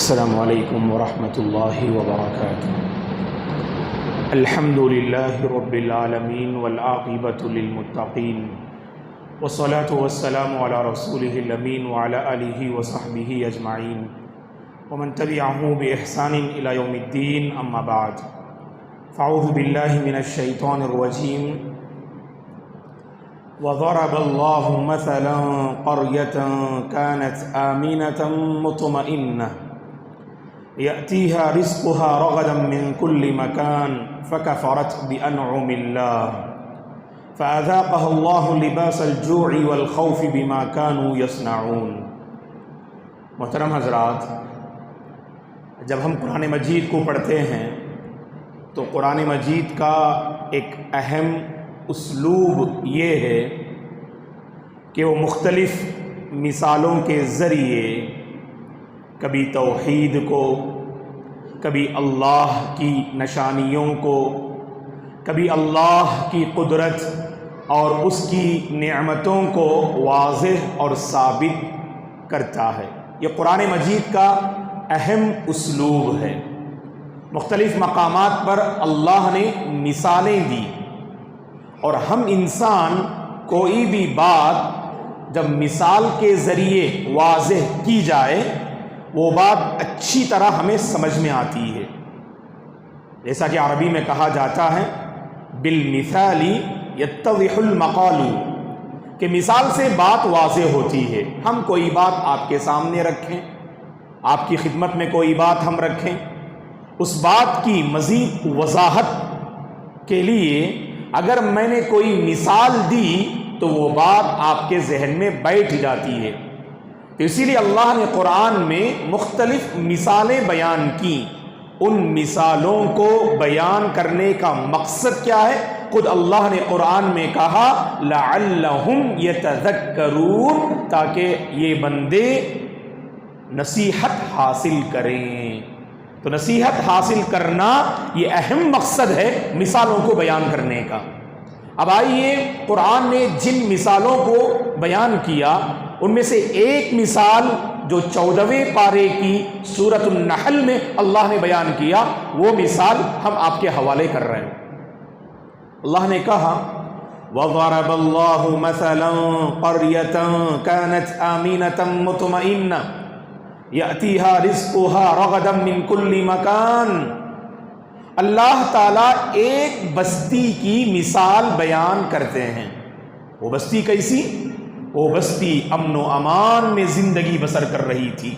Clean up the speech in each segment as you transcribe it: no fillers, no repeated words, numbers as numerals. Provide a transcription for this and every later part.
السلام علیکم ورحمۃ اللہ وبرکاتہ۔ الحمد للہ رب العالمین والعاقبۃ للمتقین والصلاة والسلام علی رسولہ الامین وعلی آلہ وصحبہ اجمعین ومن تبعہ بإحسان الی یوم الدین، اما بعد فاعوذ باللہ من الشیطان الرجیم۔ وضرب الله مثلا قرية كانت آمنة مطمئنة يأتيها رزقها رغدا من كل مكان فكفرت بأنعم الله فأذاقها الله لباس الجوع والخوف بما كانوا يصنعون۔ محترم حضرات، جب ہم قرآن مجید کو پڑھتے ہیں تو قرآن مجید کا ایک اہم اسلوب یہ ہے کہ وہ مختلف مثالوں کے ذریعے کبھی توحید کو، کبھی اللہ کی نشانیوں کو، کبھی اللہ کی قدرت اور اس کی نعمتوں کو واضح اور ثابت کرتا ہے۔ یہ قرآن مجید کا اہم اسلوب ہے۔ مختلف مقامات پر اللہ نے مثالیں دی، اور ہم انسان کوئی بھی بات جب مثال کے ذریعے واضح کی جائے وہ بات اچھی طرح ہمیں سمجھ میں آتی ہے۔ جیسا کہ عربی میں کہا جاتا ہے بالمثال یتضح المقال، کہ مثال سے بات واضح ہوتی ہے۔ ہم کوئی بات آپ کے سامنے رکھیں، آپ کی خدمت میں کوئی بات ہم رکھیں، اس بات کی مزید وضاحت کے لیے اگر میں نے کوئی مثال دی تو وہ بات آپ کے ذہن میں بیٹھ جاتی ہے۔ تو اسی لیے اللہ نے قرآن میں مختلف مثالیں بیان کی۔ ان مثالوں کو بیان کرنے کا مقصد کیا ہے؟ خود اللہ نے قرآن میں کہا لعلہم یتذکرون، تاکہ یہ بندے نصیحت حاصل کریں۔ تو نصیحت حاصل کرنا یہ اہم مقصد ہے مثالوں کو بیان کرنے کا۔ اب آئیے، قرآن نے جن مثالوں کو بیان کیا ان میں سے ایک مثال جو 14ویں پارے کی سورۃ النحل میں اللہ نے بیان کیا، وہ مثال ہم آپ کے حوالے کر رہے ہیں۔ اللہ نے کہا وَضَرَبَ اللَّهُ مَثَلًا قَرْيَةً كَانَتْ آمِنَةً مُطْمَئِنَّةً يَأْتِيهَا رِزْقُهَا رَغَدًا مِّن كُلِّ مَكَانٍ۔ اللہ تعالیٰ ایک بستی کی مثال بیان کرتے ہیں۔ وہ بستی کیسی؟ وہ بستی امن و امان میں زندگی بسر کر رہی تھی،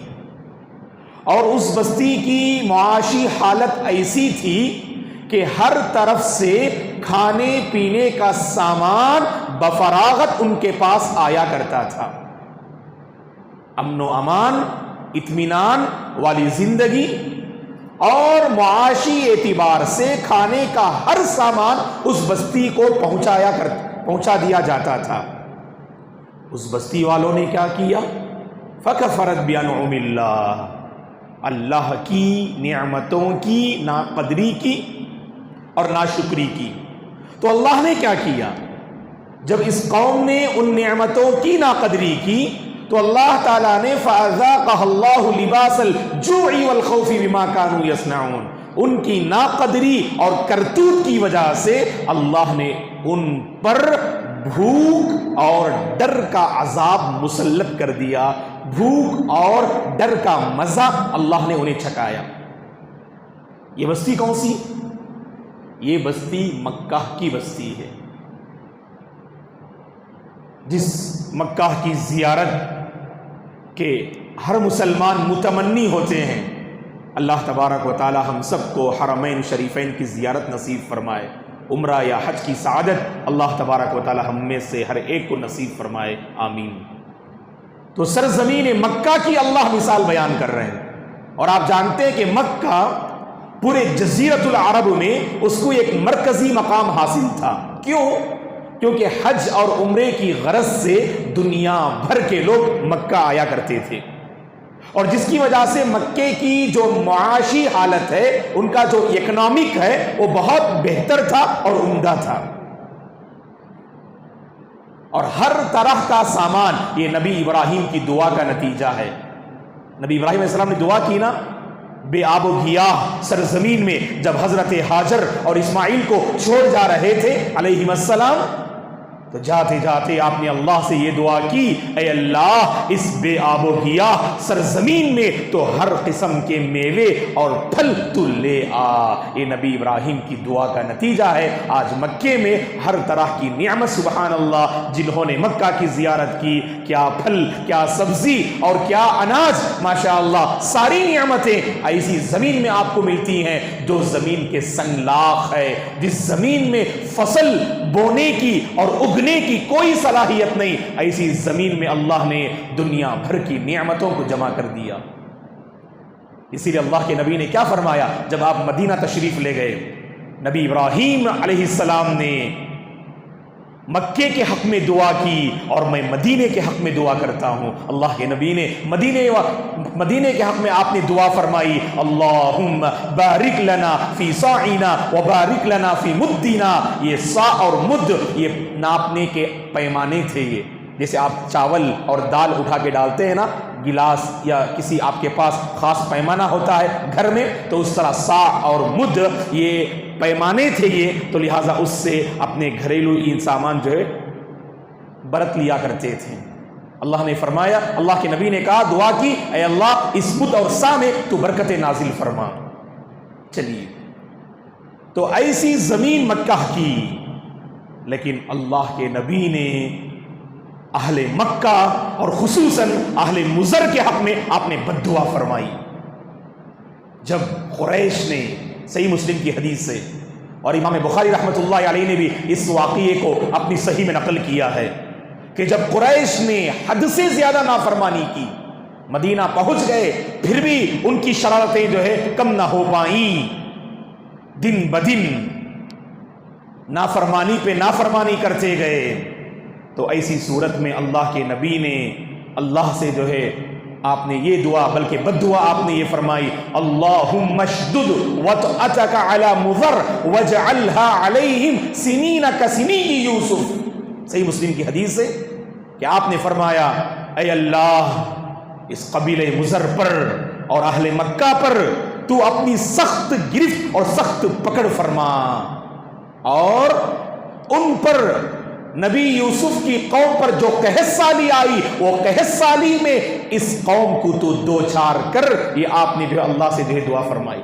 اور اس بستی کی معاشی حالت ایسی تھی کہ ہر طرف سے کھانے پینے کا سامان بفراغت ان کے پاس آیا کرتا تھا۔ امن و امان، اطمینان والی زندگی، اور معاشی اعتبار سے کھانے کا ہر سامان اس بستی کو پہنچا دیا جاتا تھا۔ اس بستی والوں نے کیا کیا؟ فَكَفَرَتْ بِأَنْعُمِ اللَّهِ، اللہ کی نعمتوں کی ناقدری کی اور ناشکری کی۔ تو اللہ نے کیا کیا؟ جب اس قوم نے ان نعمتوں کی ناقدری کی تو اللہ تعالیٰ نے فَأَذَاقَهَا اللَّهُ لِبَاسَ الْجُوعِ وَالْخَوْفِ بِمَا كَانُوا يَصْنَعُونَ۔ ان کی ناقدری اور کرتوت کی وجہ سے اللہ نے ان پر بھوک اور ڈر کا عذاب مسلط کر دیا۔ بھوک اور ڈر کا مزہ اللہ نے انہیں چکھایا۔ یہ بستی کون سی؟ یہ بستی مکہ کی بستی ہے، جس مکہ کی زیارت کہ ہر مسلمان متمنی ہوتے ہیں۔ اللہ تبارک و تعالی ہم سب کو حرمین شریفین کی زیارت نصیب فرمائے۔ عمرہ یا حج کی سعادت اللہ تبارک و تعالی ہم میں سے ہر ایک کو نصیب فرمائے، آمین۔ تو سرزمین مکہ کی اللہ مثال بیان کر رہے ہیں، اور آپ جانتے ہیں کہ مکہ پورے جزیرۃ العرب میں اس کو ایک مرکزی مقام حاصل تھا۔ کیوں؟ کیونکہ حج اور عمرے کی غرض سے دنیا بھر کے لوگ مکہ آیا کرتے تھے، اور جس کی وجہ سے مکے کی جو معاشی حالت ہے، ان کا جو اکنامک ہے، وہ بہت بہتر تھا اور عمدہ تھا، اور ہر طرح کا سامان۔ یہ نبی ابراہیم کی دعا کا نتیجہ ہے۔ نبی ابراہیم علیہ السلام نے دعا کی نا بے آب و گیاہ سرزمین میں جب حضرت ہاجر اور اسماعیل کو چھوڑ جا رہے تھے علیہم السلام، تو جاتے جاتے آپ نے اللہ سے یہ دعا کی، اے اللہ اس بے آب و گیاہ سرزمین میں تو ہر قسم کے میوے اور پھل تو لے آ۔ یہ نبی ابراہیم کی دعا کا نتیجہ ہے آج مکے میں ہر طرح کی نعمت، سبحان اللہ، جنہوں نے مکہ کی زیارت کی، کیا پھل، کیا سبزی اور کیا اناج، ماشاء اللہ ساری نعمتیں ایسی زمین میں آپ کو ملتی ہیں جو زمین کے سنگلاخ ہے، جس زمین میں فصل بونے کی اور اگنے کی کوئی صلاحیت نہیں، ایسی زمین میں اللہ نے دنیا بھر کی نعمتوں کو جمع کر دیا۔ اسی لیے اللہ کے نبی نے کیا فرمایا جب آپ مدینہ تشریف لے گئے؟ نبی ابراہیم علیہ السلام نے مکے کے حق میں دعا کی اور میں مدینے کے حق میں دعا کرتا ہوں۔ اللہ کے نبی نے مدینے کے حق میں آپ نے دعا فرمائی، اللہم بارک لنا فی صاعنا وبارک لنا فی مدنا۔ یہ صاع اور مد یہ ناپنے کے پیمانے تھے، یہ جیسے آپ چاول اور دال اٹھا کے ڈالتے ہیں نا گلاس یا کسی آپ کے پاس خاص پیمانہ ہوتا ہے گھر میں، تو اس طرح صاع اور مد یہ پیمانے تھے یہ، تو لہٰذا اس سے اپنے گھریلو سامان جو ہے برت لیا کرتے تھے۔ اللہ نے فرمایا، اللہ کے نبی نے کہا، دعا کی، اے اللہ اس مد اور صاع میں تو برکت نازل فرما۔ چلیے، تو ایسی زمین مکہ کی، لیکن اللہ کے نبی نے اہل مکہ اور خصوصاً اہل مضر کے حق میں آپ نے بد دعا فرمائی۔ جب قریش نے، صحیح مسلم کی حدیث سے، اور امام بخاری رحمۃ اللہ علیہ نے بھی اس واقعے کو اپنی صحیح میں نقل کیا ہے کہ جب قریش نے حد سے زیادہ نافرمانی کی، مدینہ پہنچ گئے، پھر بھی ان کی شرارتیں جو ہے کم نہ ہو پائیں، دن بدن نافرمانی پہ نافرمانی کرتے گئے، تو ایسی صورت میں اللہ کے نبی نے اللہ سے جو ہے آپ نے یہ دعا، بلکہ بد دعا آپ نے یہ فرمائی، اللہم اشدد وطأتک علی مضر واجعلها علیہم سنین کسنی یوسف۔ صحیح مسلم کی حدیث ہے کہ آپ نے فرمایا، اے اللہ اس قبیلہ مضر پر اور اہل مکہ پر تو اپنی سخت گرفت اور سخت پکڑ فرما، اور ان پر نبی یوسف کی قوم پر جو قحط سالی آئی، وہ قحط سالی میں اس قوم کو تو دو چار کر، یہ آپ نے جو اللہ سے جو دعا فرمائی۔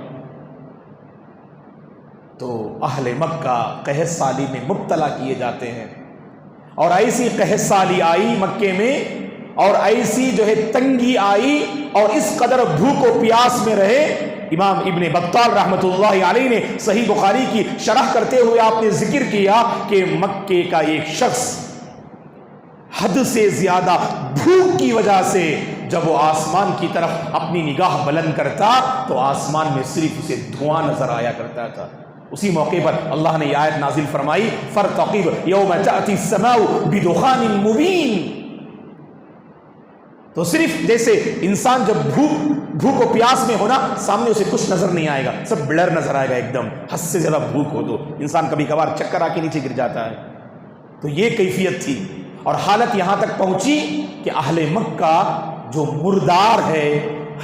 تو اہل مکہ قحط سالی میں مبتلا کیے جاتے ہیں، اور ایسی قحط سالی آئی مکے میں، اور ایسی جو ہے تنگی آئی، اور اس قدر بھوک و پیاس میں رہے۔ امام ابن بطال رحمۃ اللہ علیہ نے صحیح بخاری کی شرح کرتے ہوئے آپ نے ذکر کیا کہ مکے کا ایک شخص حد سے زیادہ بھوک کی وجہ سے جب وہ آسمان کی طرف اپنی نگاہ بلند کرتا تو آسمان میں صرف اسے دھواں نظر آیا کرتا تھا۔ اسی موقع پر اللہ نے یہ آیت نازل فرمائی، فارتقب یوم تأتی السماء بدخان مبین۔ تو صرف جیسے انسان جب بھوک و پیاس میں ہونا، سامنے اسے کچھ نظر نہیں آئے گا، سب بلر نظر آئے گا، ایک دم حد سے زیادہ بھوک ہو تو انسان کبھی کبھار چکر آ کے نیچے گر جاتا ہے۔ تو یہ کیفیت تھی، اور حالت یہاں تک پہنچی کہ اہل مکہ جو مردار ہے،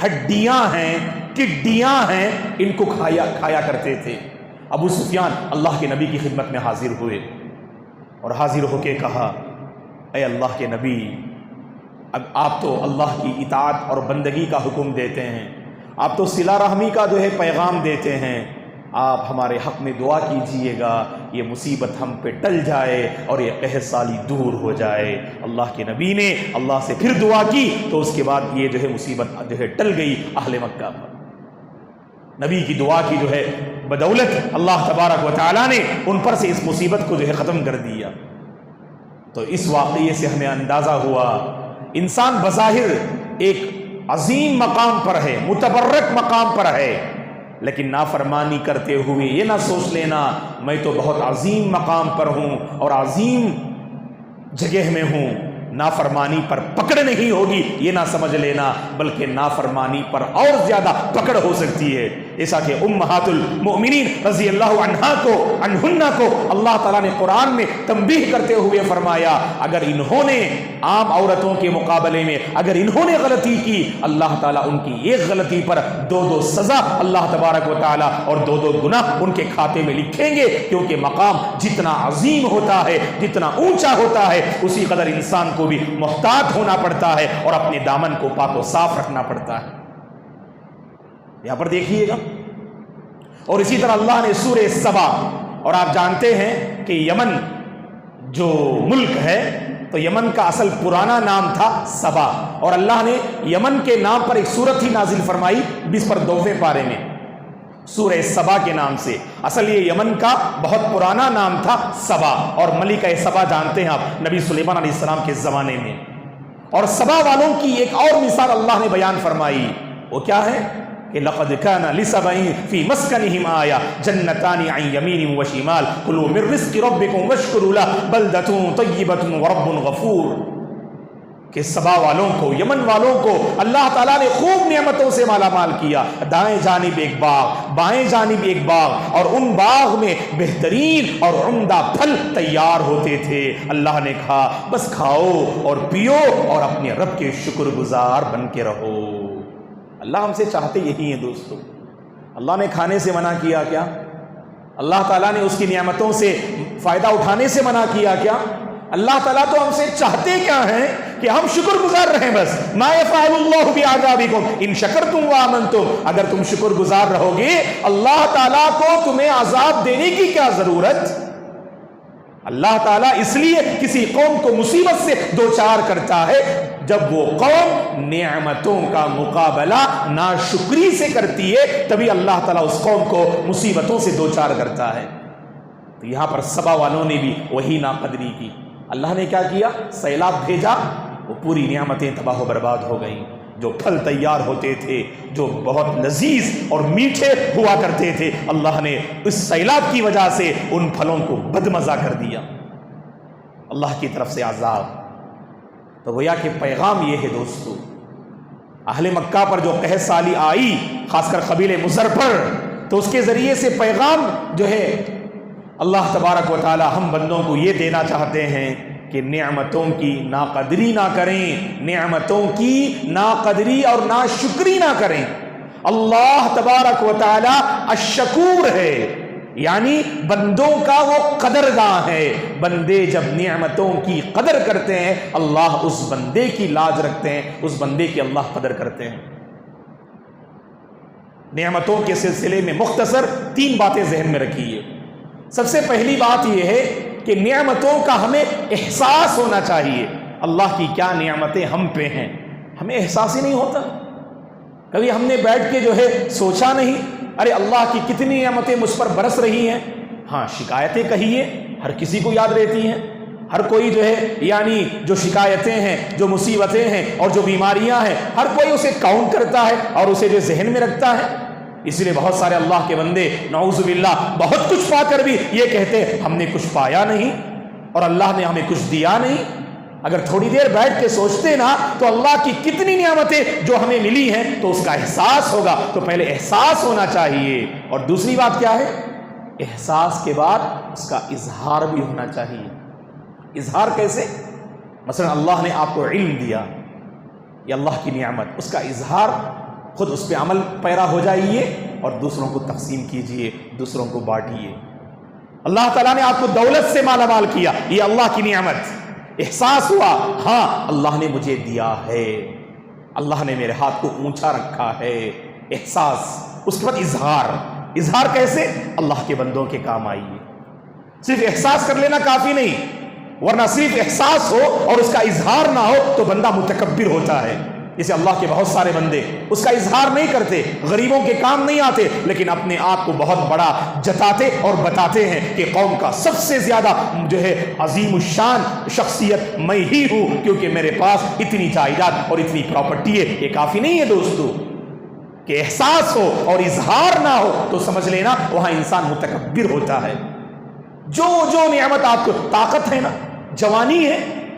ہڈیاں ہیں، ٹڈیاں ہیں، ان کو کھایا کرتے تھے۔ ابو سفیان اللہ کے نبی کی خدمت میں حاضر ہوئے، اور حاضر ہو کے کہا، اے اللہ کے نبی، اب آپ تو اللہ کی اطاعت اور بندگی کا حکم دیتے ہیں، آپ تو صلہ رحمی کا جو ہے پیغام دیتے ہیں، آپ ہمارے حق میں دعا کیجئے گا، یہ مصیبت ہم پہ ٹل جائے اور یہ قحط سالی دور ہو جائے۔ اللہ کے نبی نے اللہ سے پھر دعا کی، تو اس کے بعد یہ جو ہے مصیبت جو ہے ٹل گئی اہل مکہ پر۔ نبی کی دعا کی جو ہے بدولت اللہ تبارک و تعالیٰ نے ان پر سے اس مصیبت کو جو ہے ختم کر دیا۔ تو اس واقعے سے ہمیں اندازہ ہوا، انسان بظاہر ایک عظیم مقام پر ہے، متبرک مقام پر ہے، لیکن نافرمانی کرتے ہوئے یہ نہ سوچ لینا میں تو بہت عظیم مقام پر ہوں اور عظیم جگہ میں ہوں، نافرمانی پر پکڑ نہیں ہوگی یہ نہ سمجھ لینا، بلکہ نافرمانی پر اور زیادہ پکڑ ہو سکتی ہے۔ جیسا کہ امہات المؤمنین رضی اللہ عنہن کو اللہ تعالیٰ نے قرآن میں تنبیہ کرتے ہوئے فرمایا اگر انہوں نے عام عورتوں کے مقابلے میں اگر انہوں نے غلطی کی اللہ تعالیٰ ان کی ایک غلطی پر 2 سزا اللہ تبارک و تعالیٰ اور 2 گناہ ان کے کھاتے میں لکھیں گے، کیونکہ مقام جتنا عظیم ہوتا ہے جتنا اونچا ہوتا ہے اسی قدر انسان کو بھی محتاط ہونا پڑتا ہے اور اپنے دامن کو پاک و صاف رکھنا پڑتا ہے۔ یہاں پر دیکھیے گا، اور اسی طرح اللہ نے سورہ سبا، اور آپ جانتے ہیں کہ یمن جو ملک ہے تو یمن کا اصل پرانا نام تھا سبا، اور اللہ نے یمن کے نام پر ایک سورت ہی نازل فرمائی 22 پارے میں سورہ سبا کے نام سے۔ اصل یہ یمن کا بہت پرانا نام تھا سبا، اور ملکہ سبا جانتے ہیں آپ نبی سلیمان علیہ السلام کے زمانے میں۔ اور سبا والوں کی ایک اور مثال اللہ نے بیان فرمائی، وہ کیا ہے کہ لقد كان لسبع في مسكنهم آية جنتان عن يمين وشمال كلوا من رزق ربكم واشكروا له بلدة طيبة ورب غفور، کہ سبا والوں کو یمن والوں کو اللہ تعالیٰ نے خوب نعمتوں سے مالا مال کیا، دائیں جانب ایک باغ بائیں جانب ایک باغ، اور ان باغ میں بہترین اور عمدہ پھل تیار ہوتے تھے۔ اللہ نے کہا بس کھاؤ اور پیو اور اپنے رب کے شکر گزار بن کے رہو۔ اللہ ہم سے چاہتے یہی ہیں دوستو۔ اللہ نے کھانے سے منع کیا کیا؟ اللہ تعالیٰ نے اس کی نعمتوں سے فائدہ اٹھانے سے منع کیا کیا؟ اللہ تعالیٰ تو ہم سے چاہتے کیا ہیں کہ ہم شکر گزار رہیں۔ بس ما یفعل اللہ بعذابکم ان شکرتم وآمنتم، اگر تم شکر گزار رہو گے اللہ تعالیٰ کو تمہیں عذاب دینے کی کیا ضرورت؟ اللہ تعالیٰ اس لیے کسی قوم کو مصیبت سے دوچار کرتا ہے جب وہ قوم نعمتوں کا مقابلہ ناشکری سے کرتی ہے، تبھی اللہ تعالیٰ اس قوم کو مصیبتوں سے دوچار کرتا ہے۔ تو یہاں پر سبا والوں نے بھی وہی ناقدری کی۔ اللہ نے کیا کیا؟ سیلاب بھیجا، وہ پوری نعمتیں تباہ و برباد ہو گئیں۔ جو پھل تیار ہوتے تھے جو بہت لذیذ اور میٹھے ہوا کرتے تھے، اللہ نے اس سیلاب کی وجہ سے ان پھلوں کو بدمزہ کر دیا، اللہ کی طرف سے عذاب۔ تو گویا کہ پیغام یہ ہے دوستو، اہل مکہ پر جو قحط سالی آئی خاص کر قبیلہ مضر پر، تو اس کے ذریعے سے پیغام جو ہے اللہ تبارک و تعالی ہم بندوں کو یہ دینا چاہتے ہیں کہ نعمتوں کی ناقدری نہ کریں، نعمتوں کی ناقدری اور ناشکری نہ کریں۔ اللہ تبارک و تعالی الشکور ہے، یعنی بندوں کا وہ قدرداں ہے۔ بندے جب نعمتوں کی قدر کرتے ہیں اللہ اس بندے کی لاج رکھتے ہیں، اس بندے کی اللہ قدر کرتے ہیں۔ نعمتوں کے سلسلے میں مختصر 3 باتیں ذہن میں رکھیے۔ سب سے پہلی بات یہ ہے کہ نعمتوں کا ہمیں احساس ہونا چاہیے۔ اللہ کی کیا نعمتیں ہم پہ ہیں، ہمیں احساس ہی نہیں ہوتا۔ کبھی ہم نے بیٹھ کے جو ہے سوچا نہیں ارے اللہ کی کتنی نعمتیں مجھ پر برس رہی ہیں۔ ہاں شکایتیں کہیے ہر کسی کو یاد رہتی ہیں، ہر کوئی جو ہے یعنی جو شکایتیں ہیں جو مصیبتیں ہیں اور جو بیماریاں ہیں ہر کوئی اسے کاؤنٹ کرتا ہے اور اسے جو ذہن میں رکھتا ہے۔ اس لیے بہت سارے اللہ کے بندے نعوذ باللہ بہت کچھ پا کر بھی یہ کہتے ہم نے کچھ پایا نہیں اور اللہ نے ہمیں کچھ دیا نہیں۔ اگر تھوڑی دیر بیٹھ کے سوچتے نا تو اللہ کی کتنی نعمتیں جو ہمیں ملی ہیں تو اس کا احساس ہوگا۔ تو پہلے احساس ہونا چاہیے، اور دوسری بات کیا ہے؟ احساس کے بعد اس کا اظہار بھی ہونا چاہیے۔ اظہار کیسے؟ مثلا اللہ نے آپ کو علم دیا، یہ اللہ کی نعمت، اس کا اظہار خود اس پہ عمل پیرا ہو جائیے اور دوسروں کو تقسیم کیجئے، دوسروں کو بانٹیے۔ اللہ تعالیٰ نے آپ کو دولت سے مالا مال کیا، یہ اللہ کی نعمت۔ احساس ہوا ہاں اللہ نے مجھے دیا ہے، اللہ نے میرے ہاتھ کو اونچا رکھا ہے، احساس۔ اس کے بعد اظہار۔ اظہار کیسے؟ اللہ کے بندوں کے کام آئیے۔ صرف احساس کر لینا کافی نہیں، ورنہ صرف احساس ہو اور اس کا اظہار نہ ہو تو بندہ متکبر ہوتا ہے۔ جیسے اللہ کے بہت سارے بندے اس کا اظہار نہیں کرتے، غریبوں کے کام نہیں آتے، لیکن اپنے آپ کو بہت بڑا جتاتے اور بتاتے ہیں کہ قوم کا سب سے زیادہ جو ہے عظیم الشان شخصیت میں ہی ہوں، کیونکہ میرے پاس اتنی جائیداد اور اتنی پراپرٹی ہے۔ یہ کافی نہیں ہے دوستو کہ احساس ہو اور اظہار نہ ہو تو سمجھ لینا وہاں انسان متکبر ہوتا ہے۔ جو نعمت آپ کو طاقت ہے نا، جوانی ہے،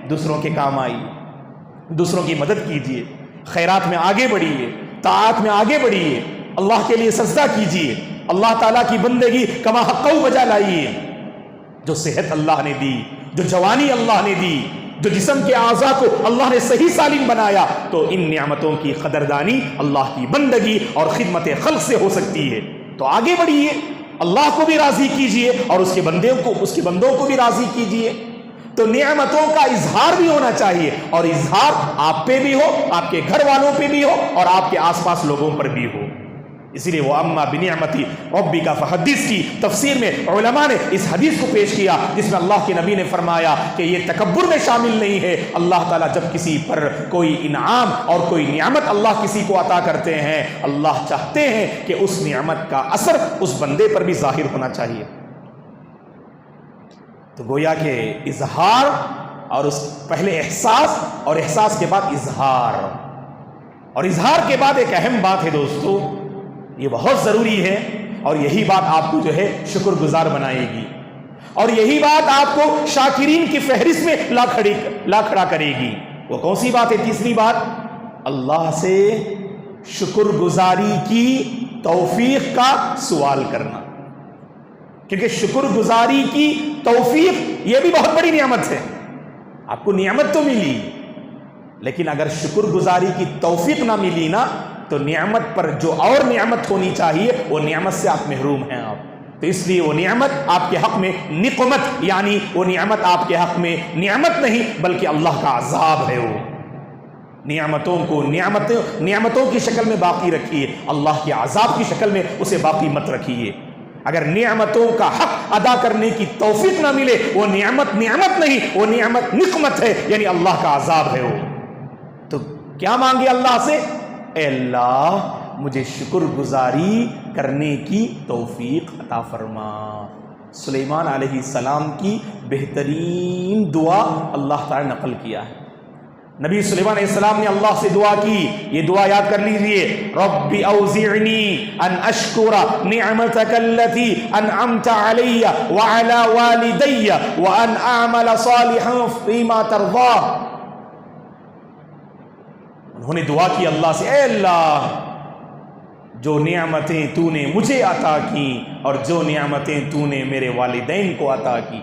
دوسروں کے کام آئیے، دوسروں کی مدد کیجیے، خیرات میں آگے بڑھیے، طاعت میں آگے بڑھیے، اللہ کے لیے سجدہ کیجئے، اللہ تعالیٰ کی بندگی کما حق بجا لائیے۔ جو صحت اللہ نے دی، جو جوانی اللہ نے دی، جو جسم کے اعضاء کو اللہ نے صحیح سالم بنایا، تو ان نعمتوں کی قدردانی اللہ کی بندگی اور خدمت خلق سے ہو سکتی ہے۔ تو آگے بڑھیے، اللہ کو بھی راضی کیجئے اور اس کے بندوں کو بھی راضی کیجئے۔ تو نعمتوں کا اظہار بھی ہونا چاہیے، اور اظہار آپ پہ بھی ہو، آپ کے گھر والوں پہ بھی ہو، اور آپ کے آس پاس لوگوں پر بھی ہو۔ اسی لیے وہ اما بنعمتی ربک فحدث کی تفسیر میں علماء نے اس حدیث کو پیش کیا، جس میں اللہ کے نبی نے فرمایا کہ یہ تکبر میں شامل نہیں ہے۔ اللہ تعالیٰ جب کسی پر کوئی انعام اور کوئی نعمت اللہ کسی کو عطا کرتے ہیں، اللہ چاہتے ہیں کہ اس نعمت کا اثر اس بندے پر بھی ظاہر ہونا چاہیے۔ تو گویا کہ اظہار، اور اس پہلے احساس، اور احساس کے بعد اظہار، اور اظہار کے بعد ایک اہم بات ہے دوستو، یہ بہت ضروری ہے، اور یہی بات آپ کو جو ہے شکر گزار بنائے گی، اور یہی بات آپ کو شاکرین کی فہرست میں لا کھڑا کرے گی۔ وہ کون سی بات ہے؟ تیسری بات، اللہ سے شکر گزاری کی توفیق کا سوال کرنا، کیونکہ شکر گزاری کی توفیق یہ بھی بہت بڑی نعمت ہے۔ آپ کو نعمت تو ملی، لیکن اگر شکر گزاری کی توفیق نہ ملی نا، تو نعمت پر جو اور نعمت ہونی چاہیے وہ نعمت سے آپ محروم ہیں آپ۔ تو اس لیے وہ نعمت آپ کے حق میں نقمت، یعنی وہ نعمت آپ کے حق میں نعمت نہیں بلکہ اللہ کا عذاب ہے۔ وہ نعمتوں کو نعمتوں کی شکل میں باقی رکھیے، اللہ کے عذاب کی شکل میں اسے باقی مت رکھیے۔ اگر نعمتوں کا حق ادا کرنے کی توفیق نہ ملے، وہ نعمت نہیں، وہ نعمت نقمت ہے، یعنی اللہ کا عذاب ہے وہ۔ تو کیا مانگے اللہ سے؟ اے اللہ مجھے شکر گزاری کرنے کی توفیق عطا فرما۔ سلیمان علیہ السلام کی بہترین دعا اللہ تعالی نقل کیا ہے۔ نبی سلیمان علیہ السلام نے اللہ سے دعا کی، یہ دعا یاد کر لیجئے، رب اوزعنی ان اشکر نعمتک التي انعمت علی وعلی والدی وان اعمل صالحا فیما ترضى۔ انہوں نے دعا کی اللہ سے، اے اللہ جو نعمتیں تو نے مجھے عطا کی اور جو نعمتیں تو نے میرے والدین کو عطا کی،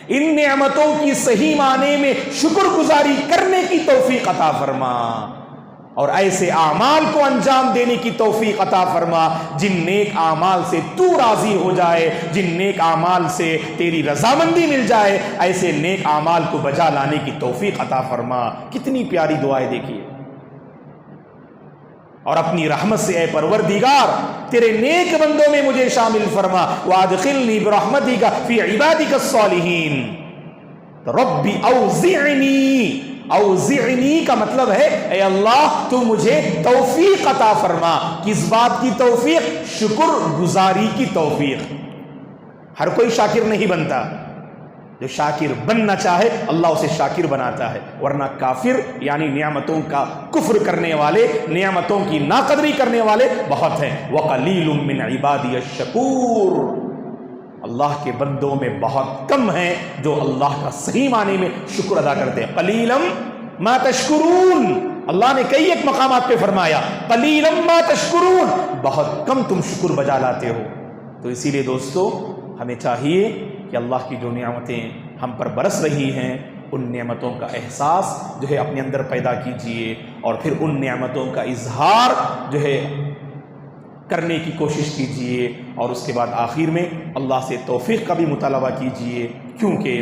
ان نعمتوں کی صحیح معنی میں شکر گزاری کرنے کی توفیق عطا فرما، اور ایسے اعمال کو انجام دینے کی توفیق عطا فرما جن نیک اعمال سے تو راضی ہو جائے، جن نیک اعمال سے تیری رضامندی مل جائے، ایسے نیک اعمال کو بجا لانے کی توفیق عطا فرما۔ کتنی پیاری دعائیں دیکھیے۔ اور اپنی رحمت سے اے پروردگار تیرے نیک بندوں میں مجھے شامل فرما، وادخلنی برحمتک فی عبادک الصالحین۔ تو ربی اوزعنی کا مطلب ہے اے اللہ تو مجھے توفیق عطا فرما۔ کس بات کی توفیق؟ شکر گزاری کی توفیق۔ ہر کوئی شاکر نہیں بنتا، جو شاکر بننا چاہے اللہ اسے شاکر بناتا ہے، ورنہ کافر یعنی نعمتوں کا کفر کرنے والے، نعمتوں کی ناقدری کرنے والے بہت ہیں۔ وَقَلِيلٌ مِّنْ عِبَادِيَ الشَّكُورُ، اللہ کے بندوں میں بہت کم ہیں جو اللہ کا صحیح معنی میں شکر ادا کرتے ہیں۔ قَلِيلًا مَا تَشْكُرُونَ، اللہ نے کئی ایک مقامات پہ فرمایا قَلِيلًا مَا تَشْكُرُونَ، بہت کم تم شکر بجا لاتے ہو۔ تو اسی لیے دوستو ہمیں چاہیے کہ اللہ کی جو نعمتیں ہم پر برس رہی ہیں ان نعمتوں کا احساس جو ہے اپنے اندر پیدا کیجئے، اور پھر ان نعمتوں کا اظہار جو ہے کرنے کی کوشش کیجئے، اور اس کے بعد آخر میں اللہ سے توفیق کا بھی مطالبہ کیجئے، کیونکہ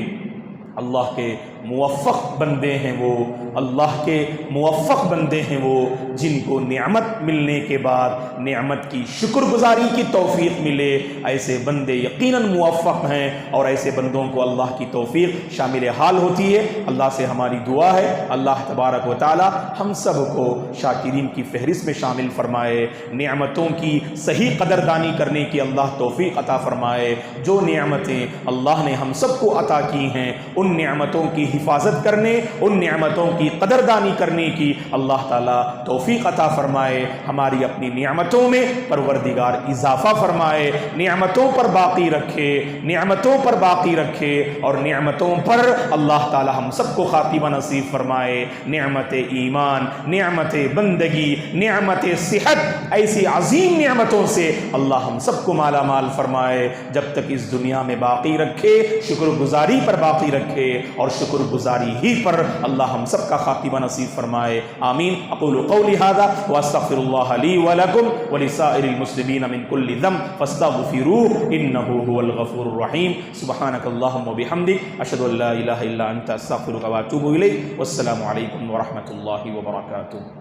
اللہ کے موفق بندے ہیں وہ، اللہ کے موفق بندے ہیں وہ جن کو نعمت ملنے کے بعد نعمت کی شکر گزاری کی توفیق ملے۔ ایسے بندے یقیناً موفق ہیں، اور ایسے بندوں کو اللہ کی توفیق شامل حال ہوتی ہے۔ اللہ سے ہماری دعا ہے اللہ تبارک و تعالی ہم سب کو شاکرین کی فہرست میں شامل فرمائے، نعمتوں کی صحیح قدردانی کرنے کی اللہ توفیق عطا فرمائے۔ جو نعمتیں اللہ نے ہم سب کو عطا کی ہیں ان نعمتوں کی حفاظت کرنے، ان نعمتوں کی قدردانی کرنے کی اللہ تعالیٰ توفیق عطا فرمائے، ہماری اپنی نعمتوں میں پروردگار اضافہ فرمائے، نعمتوں پر باقی رکھے، نعمتوں پر باقی رکھے، اور نعمتوں پر اللہ تعالیٰ ہم سب کو خاتمہ نصیب فرمائے۔ نعمت ایمان، نعمت بندگی، نعمت صحت، ایسی عظیم نعمتوں سے اللہ ہم سب کو مالا مال فرمائے، جب تک اس دنیا میں باقی رکھے، شکر گزاری پر باقی رکھے، اور شکر گزاری ہی پر اللہ ہم سب کا خاتمہ نصیب فرمائے۔ آمین۔ اقول قولی ھذا واستغفر اللہ لی ولکم ولسائر المسلمین من کل ذنب فاستغفروہ انہ هو الغفور الرحیم۔ سبحانک اللہم وبحمدک، اشہد ان لا الہ الا انت، استغفرک واتوب الیک۔ والسلام علیکم ورحمۃ اللہ وبرکاتہ۔